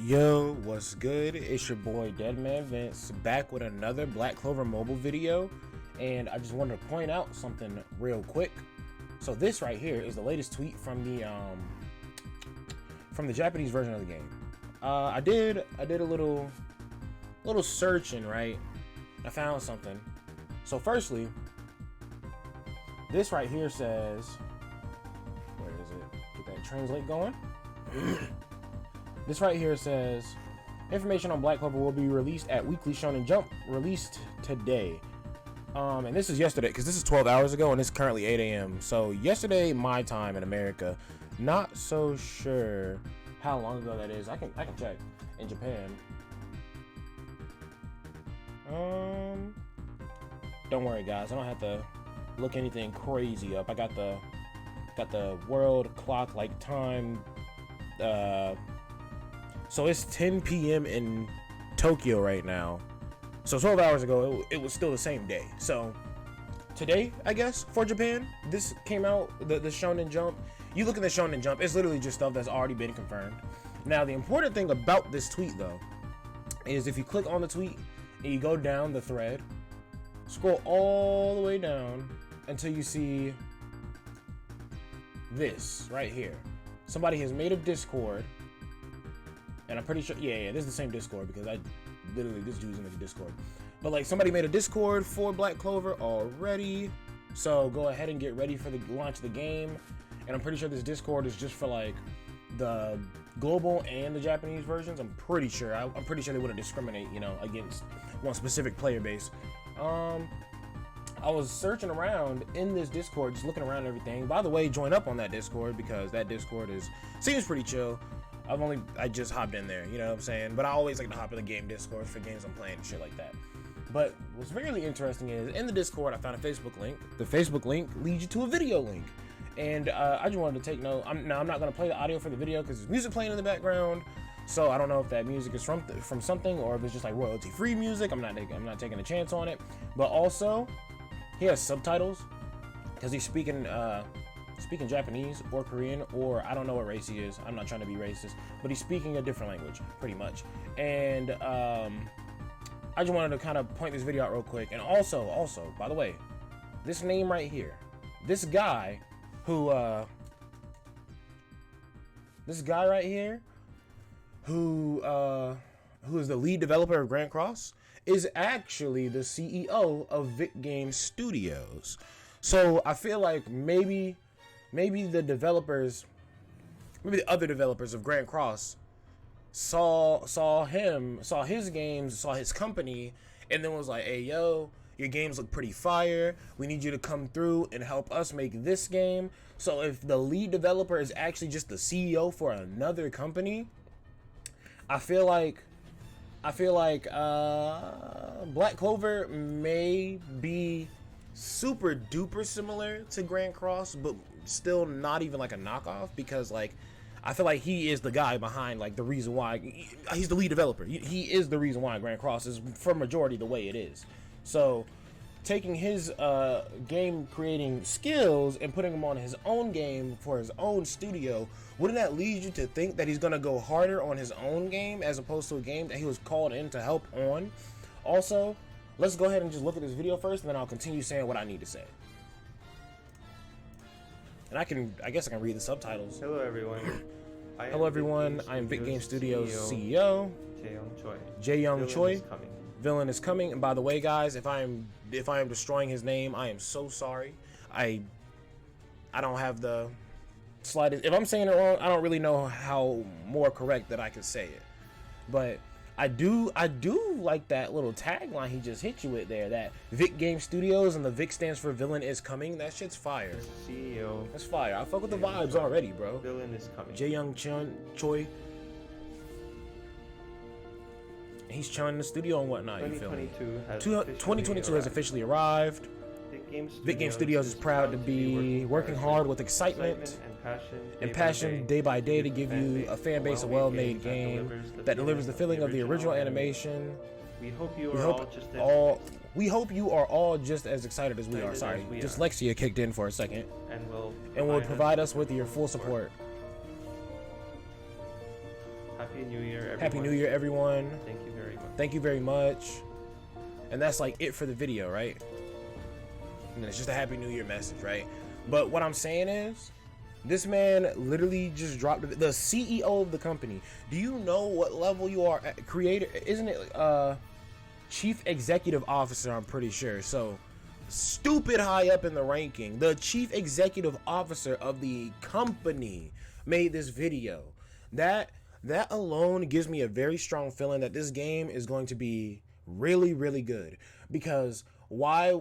Yo, what's good? It's your boy DEADMANVINCE back with another Black Clover mobile video, and I just wanted to point out something real quick. So this right here is the latest tweet from the Japanese version of the game. I did a little searching, right? I found something. So firstly, this right here says, where is it? Get that translate going. This right here says, information on Black Clover will be released at Weekly Shonen Jump, released today. And this is yesterday, because this is 12 hours ago, and it's currently 8 a.m. So yesterday, my time in America. Not so sure how long ago that is. I can check. In Japan. Don't worry, guys. I don't have to look anything crazy up. I got the world clock like time. So it's 10 p.m. in Tokyo right now. So 12 hours ago, it was still the same day. So today, I guess, for Japan, this came out, the Shonen Jump. You look at the Shonen Jump, it's literally just stuff that's already been confirmed. Now, the important thing about this tweet, though, is if you click on the tweet and you go down the thread, scroll all the way down until you see this right here. Somebody has made a Discord. And I'm pretty sure, yeah, this is the same Discord because this dude's in the Discord. But like somebody made a Discord for Black Clover already. So go ahead and get ready for the launch of the game. And I'm pretty sure this Discord is just for like the global and the Japanese versions. I'm pretty sure. I'm pretty sure they wouldn't discriminate, you know, against one specific player base. I was searching around in this Discord, just looking around and everything. By the way, join up on that Discord because that Discord seems pretty chill. I just hopped in there, you know what I'm saying? But I always like to hop in the game Discord for games I'm playing and shit like that. But what's really interesting is, in the Discord, I found a Facebook link. The Facebook link leads you to a video link. And I just wanted to take note. I'm not going to play the audio for the video because there's music playing in the background. So I don't know if that music is from something or if it's just like royalty-free music. I'm not taking a chance on it. But also, he has subtitles because he's speaking Japanese or Korean, or I don't know what race he is. I'm not trying to be racist, but he's speaking a different language, pretty much. And I just wanted to kind of point this video out real quick. And also, by the way, this name right here, this guy right here, who is the lead developer of Grand Cross, is actually the CEO of VICGAMING Studios. So I feel like maybe the other developers of Grand Cross saw his games, saw his company, and then was like, hey, yo, your games look pretty fire. We need you to come through and help us make this game. So if the lead developer is actually just the CEO for another company, I feel like Black Clover may be super duper similar to Grand Cross, but still not even like a knockoff, because like I feel like he is the guy behind like the reason why he's the lead developer. He is the reason why Grand Cross is for majority the way it is. So taking his game creating skills and putting them on his own game for his own studio, wouldn't that lead you to think that he's gonna go harder on his own game as opposed to a game that he was called in to help on? Also, let's go ahead and just look at this video first, and then I'll continue saying what I need to say. And I guess I can read the subtitles. Hello everyone. I am VICGAMING Studios CEO. Jaeyoung Choi. Villain is coming. And by the way, guys, if I am destroying his name, I am so sorry. I don't have the slightest. If I'm saying it wrong, I don't really know how more correct that I can say it. But I do like that little tagline he just hit you with there. That VICGAMING Studios, and the Vic stands for villain is coming. That shit's fire. CEO. That's fire. I fuck with the vibes already, bro. Villain is coming. Jaeyoung Choi. He's chilling in the studio and whatnot. You feel me? 2022 has officially arrived. VICGAMING Studios is proud to be working hard with excitement and passion day by day to give you a fan base, a well-made game that delivers the feeling of the original animation. We hope you are all just as excited as we are. Sorry, dyslexia kicked in for a second. And will provide us with your full support. Happy New Year, everyone. Happy New Year, everyone. Thank you very much. Thank you very much. And that's like it for the video, right? And it's just a Happy New Year message, right? But what I'm saying is, this man literally just dropped the CEO of the company. Do you know what level you are at? Creator? Isn't it Chief Executive Officer? I'm pretty sure. So stupid high up in the ranking. The Chief Executive Officer of the company made this video. That alone gives me a very strong feeling that this game is going to be really, really good. Because why?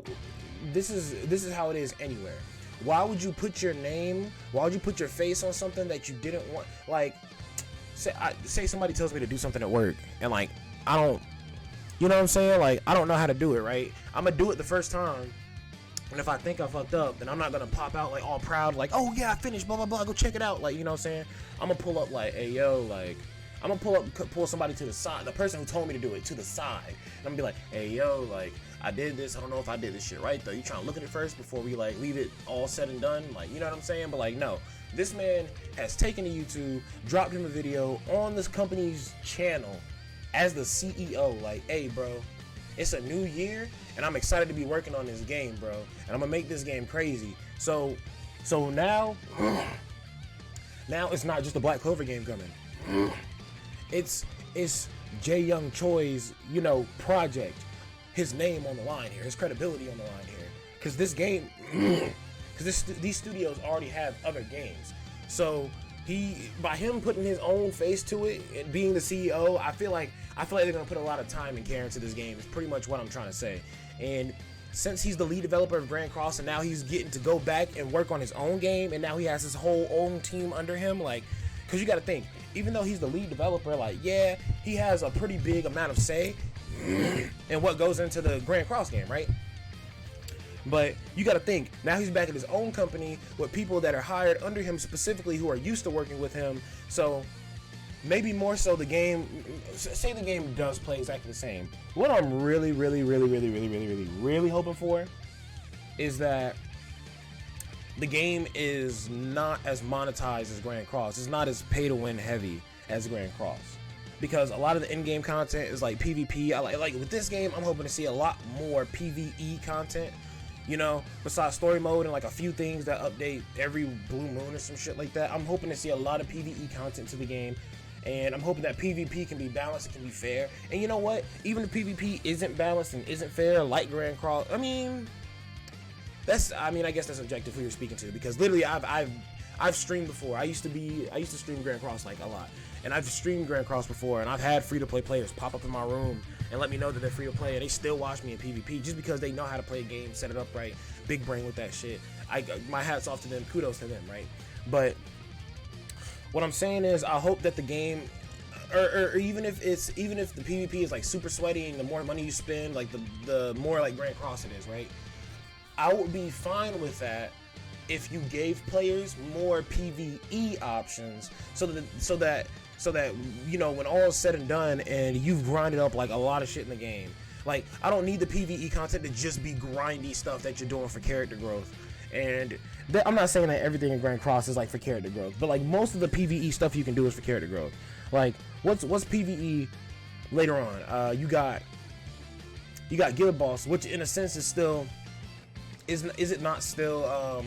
This is how it is anywhere. Why would you put your name? Why would you put your face on something that you didn't want? Like, say somebody tells me to do something at work, and like I don't, you know what I'm saying? Like I don't know how to do it, right? I'm gonna do it the first time, and if I think I fucked up, then I'm not gonna pop out like all proud, like, oh yeah, I finished, blah blah blah, go check it out, like, you know what I'm saying? I'm gonna pull up like, hey yo, like, I'm gonna pull somebody to the side, the person who told me to do it to the side, and I'm gonna be like, hey yo, like, I did this, I don't know if I did this shit right though. You trying to look at it first before we like leave it all said and done, like, you know what I'm saying? But like, no, this man has taken to YouTube, dropped him a video on this company's channel as the CEO, like, hey bro, it's a new year and I'm excited to be working on this game, bro, and I'm gonna make this game crazy. So now it's not just a Black Clover game coming. It's Jaeyoung Choi's, you know, project. His name on the line here, his credibility on the line here, because this game, because these studios already have other games. So by him putting his own face to it and being the CEO, I feel like they're gonna put a lot of time and care into this game. Is pretty much what I'm trying to say. And since he's the lead developer of Grand Cross, and now he's getting to go back and work on his own game, and now he has his whole own team under him, like, because you got to think, even though he's the lead developer, like, yeah, he has a pretty big amount of say and what goes into the Grand Cross game, right? But you got to think, now he's back at his own company with people that are hired under him specifically who are used to working with him. So maybe more so the game, say the game does play exactly the same. What I'm really hoping for is that the game is not as monetized as Grand Cross. It's not as pay to win heavy as Grand Cross. Because a lot of the in-game content is like PvP. I like with this game, I'm hoping to see a lot more PvE content, you know, besides story mode and like a few things that update every blue moon or some shit like that. I'm hoping to see a lot of PvE content to the game, and I'm hoping that PvP can be balanced, it can be fair. And you know what? Even if PvP isn't balanced and isn't fair, like Grand Cross, I guess that's objective who you're speaking to, because literally I've streamed before. I used to stream Grand Cross like a lot. And I've streamed Grand Cross before, and I've had free-to-play players pop up in my room and let me know that they're free-to-play, and they still watch me in PvP just because they know how to play a game, set it up right, big brain with that shit. My hat's off to them, kudos to them, right? But what I'm saying is, I hope that the game, or even if the PvP is like super sweaty and the more money you spend, like the more like Grand Cross it is, right? I would be fine with that if you gave players more PvE options, so that you know, when all is said and done and you've grinded up like a lot of shit in the game, like, I don't need the PvE content to just be grindy stuff that you're doing for character growth. And I'm not saying that everything in Grand Cross is like for character growth, but like most of the PvE stuff you can do is for character growth. Like, what's PvE later on? You got Guild Boss, which in a sense is still is it not still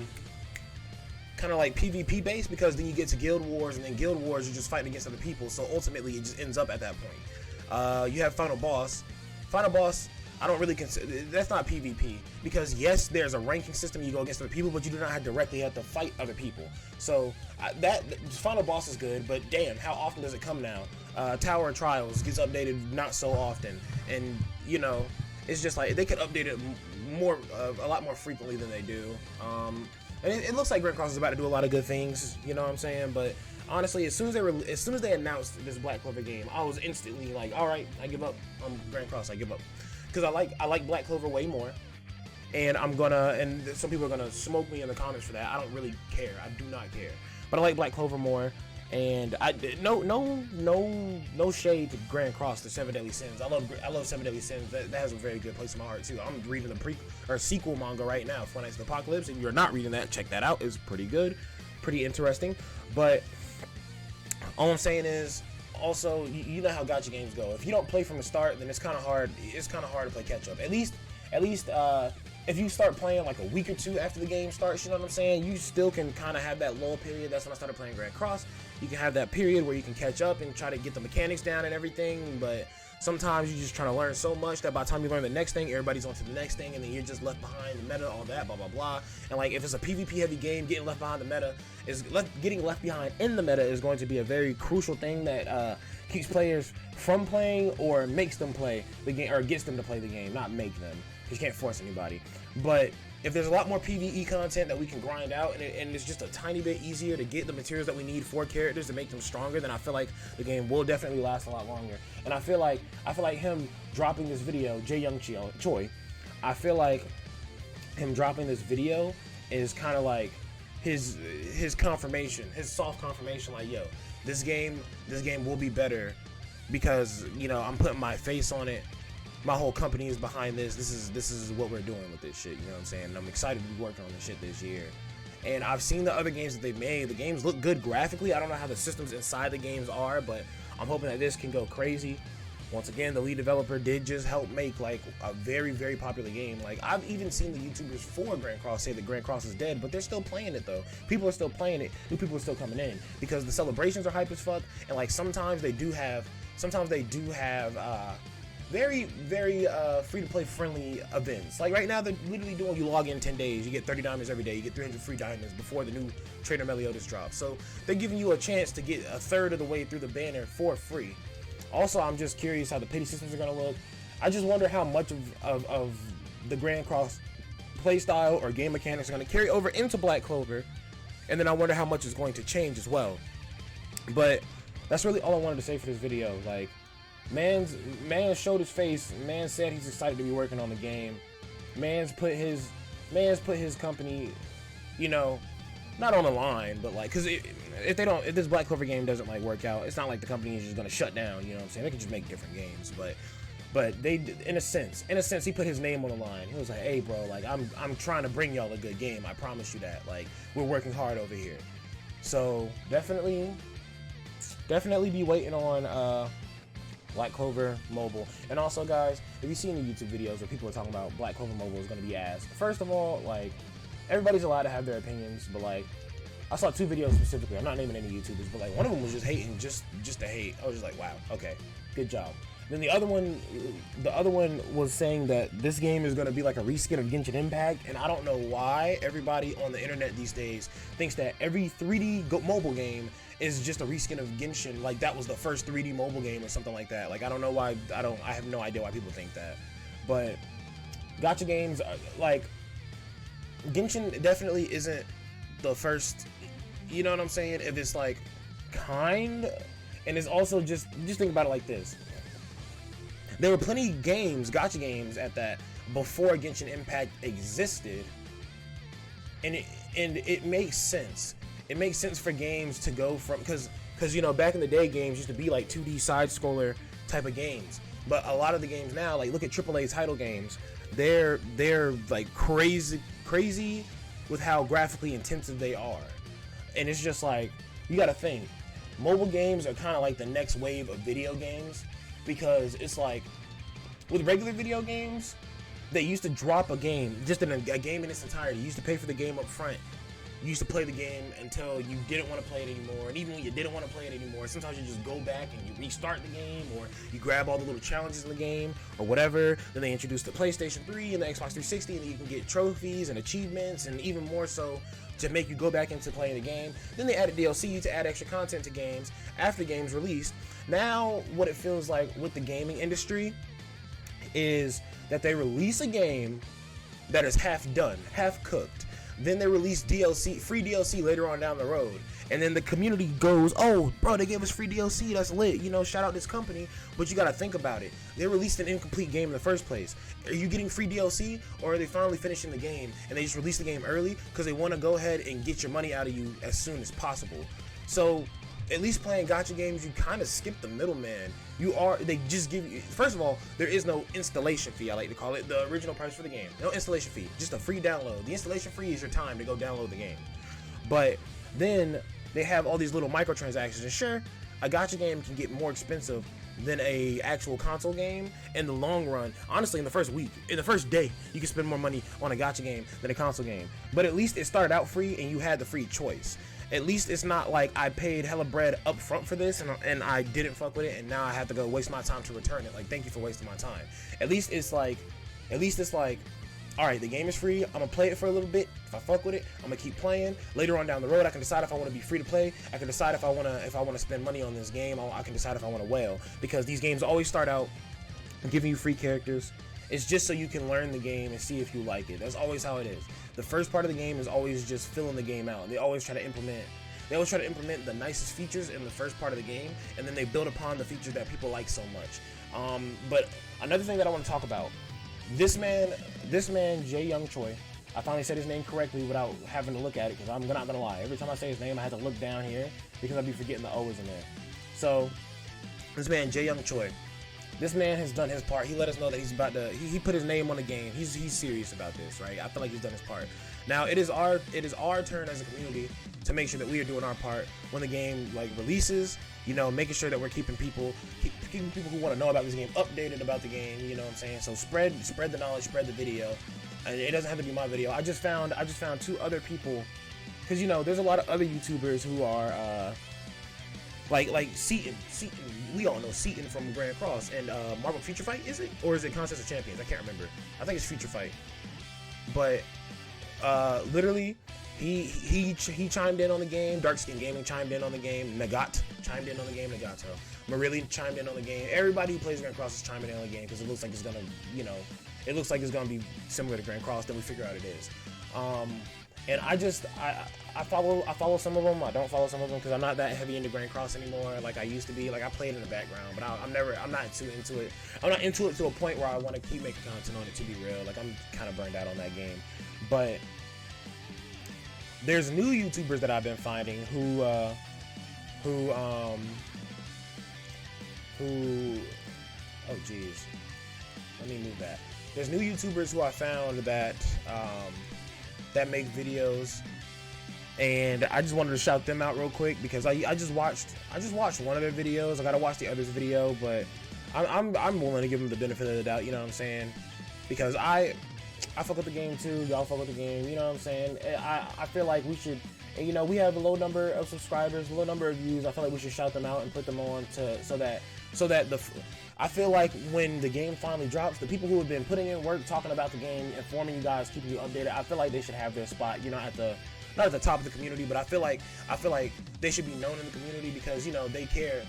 kind of like PvP based, because then you get to Guild Wars, and then Guild Wars you're just fighting against other people, so ultimately it just ends up at that point. You have Final Boss. I don't really consider that's not PvP, because yes, there's a ranking system, you go against other people, but you do not directly have to fight other people. So that Final Boss is good, but damn, how often does it come now? Tower of Trials gets updated not so often, and you know, it's just like they could update it more, a lot more frequently than they do. And it looks like Grand Cross is about to do a lot of good things, you know what I'm saying? But honestly, as soon as they announced this Black Clover game, I was instantly like, all right, I give up on Grand Cross. I give up, because I like Black Clover way more, and and some people are gonna smoke me in the comments for that. I don't really care. I do not care. But I like Black Clover more, and no shade to Grand Cross, the 7 Deadly Sins. I love 7 Deadly Sins. That has a very good place in my heart too. I'm reading the sequel manga right now, Four Nights of the Apocalypse. If you're not reading that, check that out. It's pretty good, pretty interesting. But all I'm saying is, also, you know how gacha games go. If you don't play from the start, then it's kind of hard. It's kind of hard to play catch up. At least, if you start playing like a week or two after the game starts, you know what I'm saying? You still can kind of have that lull period. That's when I started playing Grand Cross. You can have that period where you can catch up and try to get the mechanics down and everything, but sometimes you're just trying to learn so much that by the time you learn the next thing, everybody's on to the next thing, and then you're just left behind the meta, all that, blah, blah, blah. And like, if it's a PvP heavy game, getting left behind the meta getting left behind in the meta is going to be a very crucial thing that keeps players from playing or makes them play the game, or gets them to play the game, not make them. You can't force anybody. But if there's a lot more PvE content that we can grind out, and it's just a tiny bit easier to get the materials that we need for characters to make them stronger, then I feel like the game will definitely last a lot longer. And I feel like him dropping this video, Jaeyoung Choi, I feel like him dropping this video is kind of like his confirmation, his soft confirmation, like, yo, this game will be better because, you know, I'm putting my face on it. My whole company is behind this. This is what we're doing with this shit. You know what I'm saying? And I'm excited to be working on this shit this year. And I've seen the other games that they've made. The games look good graphically. I don't know how the systems inside the games are, but I'm hoping that this can go crazy. Once again, the lead developer did just help make like a very, very popular game. Like, I've even seen the YouTubers for Grand Cross say that Grand Cross is dead, but they're still playing it though. People are still playing it. New people are still coming in because the celebrations are hype as fuck. And like sometimes they do have very, very free-to-play friendly events. Like right now, they're literally doing, you log in 10 days, you get 30 diamonds every day, you get 300 free diamonds before the new Trader Meliodas drops. So they're giving you a chance to get a third of the way through the banner for free. Also, I'm just curious how the pity systems are gonna look. I just wonder how much of the Grand Cross playstyle or game mechanics are gonna carry over into Black Clover, and then I wonder how much is going to change as well. But that's really all I wanted to say for this video. Like, man showed his face. Man said he's excited to be working on the game. Man's put his company, you know, not on the line, but like, because if this Black Clover game doesn't like work out, it's not like the company is just gonna shut down. You know what I'm saying? They can just make different games, but they, in a sense, he put his name on the line. He was like, hey, bro, like I'm trying to bring y'all a good game. I promise you that. Like, we're working hard over here. So definitely be waiting on Black Clover Mobile. And also, guys, if you see any YouTube videos where people are talking about Black Clover Mobile is going to be ass, first of all, like, everybody's allowed to have their opinions, but like, I saw two videos specifically. I'm not naming any YouTubers, but like, one of them was just hating just to hate. I was just like, wow, okay, good job. Then the other one was saying that this game is going to be like a reskin of Genshin Impact, and I don't know why everybody on the internet these days thinks that every 3D mobile game is just a reskin of Genshin, like that was the first 3D mobile game or something like that. Like, I don't know why, I have no idea why people think that. But gacha games, like, Genshin definitely isn't the first, you know what I'm saying? If it's like, and it's also just think about it like this. There were plenty of games, gacha games at that, before Genshin Impact existed, and it makes sense. It makes sense for games to go from, because you know, back in the day, games used to be like 2D side scroller type of games, but a lot of the games now, like look at AAA title games, they're like crazy with how graphically intensive they are, and it's just like, you gotta think, mobile games are kind of like the next wave of video games, because it's like, with regular video games, they used to drop a game, just in a game in its entirety. You used to pay for the game up front. You used to play the game until you didn't want to play it anymore, and even when you didn't want to play it anymore, sometimes you just go back and you restart the game, or you grab all the little challenges in the game, or whatever. Then they introduced the PlayStation 3 and the Xbox 360, and then you can get trophies and achievements, and even more so to make you go back into playing the game. Then they added DLC to add extra content to games after the game's released. Now, what it feels like with the gaming industry is that they release a game that is half done, half cooked. Then they release DLC, free DLC later on down the road. And then the community goes, oh, bro, they gave us free DLC, that's lit. You know, shout out this company. But you gotta think about it. They released an incomplete game in the first place. Are you getting free DLC, or are they finally finishing the game and they just release the game early because they want to go ahead and get your money out of you as soon as possible? So, at least playing gacha games, you kind of skip the middleman. They just give you, first of all, there is no installation fee, I like to call it, the original price for the game. No installation fee, just a free download. The installation fee is your time to go download the game. But then they have all these little microtransactions, and sure, a gacha game can get more expensive than a actual console game in the long run. Honestly, in the first week, in the first day, you can spend more money on a gacha game than a console game. But at least it started out free and you had the free choice. At least it's not like I paid hella bread up front for this and I didn't fuck with it and now I have to go waste my time to return it. Like, thank you for wasting my time. At least it's like, all right, the game is free. I'm gonna play it for a little bit. If I fuck with it, I'm gonna keep playing. Later on down the road, I can decide if I want to be free to play. I can decide if I wanna spend money on this game. I can decide if I want to whale, because these games always start out giving you free characters. It's just so you can learn the game and see if you like it. That's always how it is. The first part of the game is always just filling the game out. They always try to implement the nicest features in the first part of the game, and then they build upon the features that people like so much. But another thing that I want to talk about. This man, Jaeyoung Choi. I finally said his name correctly without having to look at it, because I'm not gonna lie. Every time I say his name, I have to look down here because I'd be forgetting the O is in there. So, this man, Jaeyoung Choi. This man has done his part. He let us know that he's about to. He put his name on the game. He's serious about this, right? I feel like he's done his part. Now it is our turn as a community to make sure that we are doing our part when the game like releases. You know, making sure that we're keeping people who want to know about this game updated about the game. You know what I'm saying? So spread the knowledge, spread the video. And it doesn't have to be my video. I just found 2 other people, because you know there's a lot of other YouTubers who are like Seaton. We all know Seaton from Grand Cross and Marvel Future Fight, is it? Or is it Contest of Champions? I can't remember. I think it's Future Fight. But literally, he chimed in on the game. Dark Skin Gaming chimed in on the game. Nagat chimed in on the game. Nagato. Marilli chimed in on the game. Everybody who plays Grand Cross is chiming in on the game because it looks like it's gonna, you know, it looks like it's gonna be similar to Grand Cross. Then we figure out it is. And I follow some of them. I don't follow some of them because I'm not that heavy into Grand Cross anymore like I used to be. Like I played in the background, but I'm not too into it. I'm not into it to a point where I want to keep making content on it, to be real. Like I'm kind of burned out on that game. But there's new YouTubers that I've been finding who oh geez, let me move that. There's new YouTubers who I found that that make videos, and I just wanted to shout them out real quick because I just watched one of their videos. I gotta watch the other's video, but I'm willing to give them the benefit of the doubt. You know what I'm saying? Because I fuck with the game too. Y'all fuck with the game. You know what I'm saying? I feel like we should. You know, we have a low number of subscribers, a low number of views. I feel like we should shout them out and put them on so that I feel like when the game finally drops, the people who have been putting in work, talking about the game, informing you guys, keeping you updated, I feel like they should have their spot. You know, not at the top of the community, but I feel like they should be known in the community because, you know, they care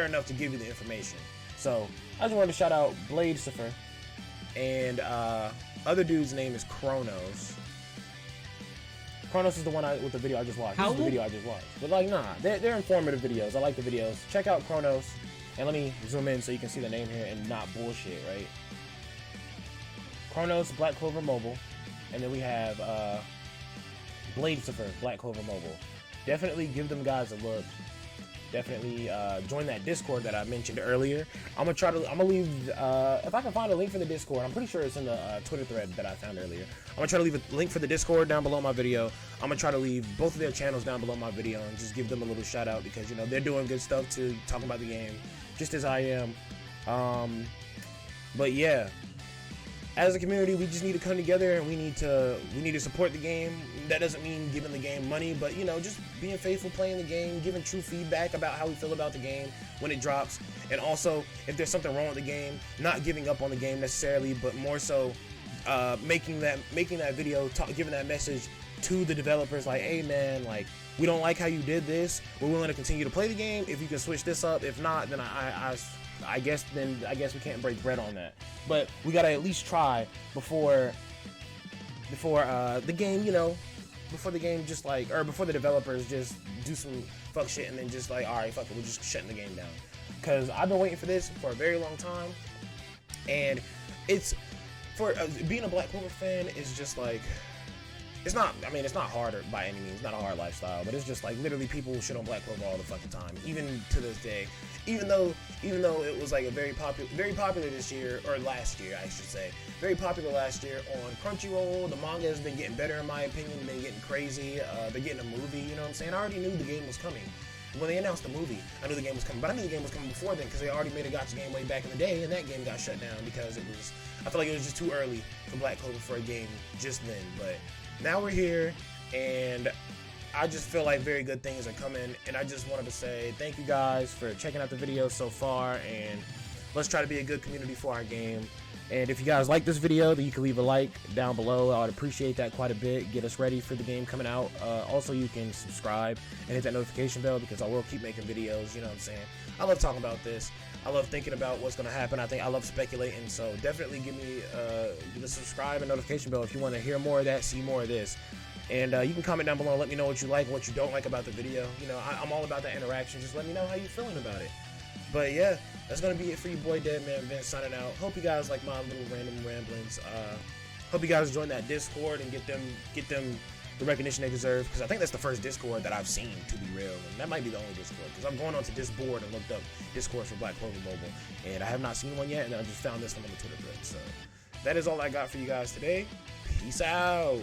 enough to give you the information. So I just wanted to shout out bladeCifer, and other dude's name is Kronos. Kronos is the one with the video I just watched. This is the video I just watched. But like, nah, they're informative videos. I like the videos. Check out Kronos. And let me zoom in so you can see the name here and not bullshit, right? Kronos, Black Clover Mobile. And then we have bladeCifer, Black Clover Mobile. Definitely give them guys a look. Definitely join that Discord that I mentioned earlier. I'm gonna leave, if I can find a link for the Discord, I'm pretty sure it's in the Twitter thread that I found earlier. I'm gonna try to leave a link for the Discord down below my video. I'm gonna try to leave both of their channels down below my video and just give them a little shout out because, you know, they're doing good stuff too, talking about the game, just as I am. But yeah, as a community, we just need to come together and we need to support the game. That doesn't mean giving the game money, but, you know, just being faithful, playing the game, giving true feedback about how we feel about the game when it drops, and also if there's something wrong with the game, not giving up on the game necessarily, but more so making that video, giving that message to the developers, like, hey man, like, we don't like how you did this. We're willing to continue to play the game. If you can switch this up, if not, then I guess we can't break bread on that. But we gotta at least try before the game, you know, before the game just like, or before the developers just do some fuck shit and then just like, all right, fuck it, we're just shutting the game down. Because I've been waiting for this for a very long time, and it's for being a Black Clover fan is just like, it's not, I mean, it's not hard by any means, not a hard lifestyle, but it's just like literally people shit on Black Clover all the fucking time, even to this day. Even though it was like a very popular this year, or last year I should say, very popular last year on Crunchyroll. The manga has been getting better in my opinion, been getting crazy. They're getting a movie, you know what I'm saying? I already knew the game was coming. when they announced the movie, I knew the game was coming. But I knew the game was coming before then because they already made a gacha game way back in the day, and that game got shut down because I feel like it was just too early for Black Clover for a game just then. But now we're here, and I just feel like very good things are coming, and I just wanted to say thank you guys for checking out the video so far, and let's try to be a good community for our game. And if you guys like this video, then you can leave a like down below. I would appreciate that quite a bit. Get us ready for the game coming out. Also, you can subscribe and hit that notification bell because I will keep making videos. You know what I'm saying? I love talking about this. I love thinking about what's going to happen. I love speculating. So definitely give me the subscribe and notification bell if you want to hear more of that, see more of this. And you can comment down below and let me know what you like, what you don't like about the video. You know, I'm all about that interaction. Just let me know how you're feeling about it. But yeah, that's going to be it for you, boy DeadmanVince, signing out. Hope you guys like my little random ramblings. Hope you guys join that Discord and get them the recognition they deserve. Because I think that's the first Discord that I've seen, to be real. And that might be the only Discord. Because I'm going onto this board and looked up Discord for Black Clover Mobile. And I have not seen one yet. And I just found this one on the Twitter thread. So that is all I got for you guys today. Peace out.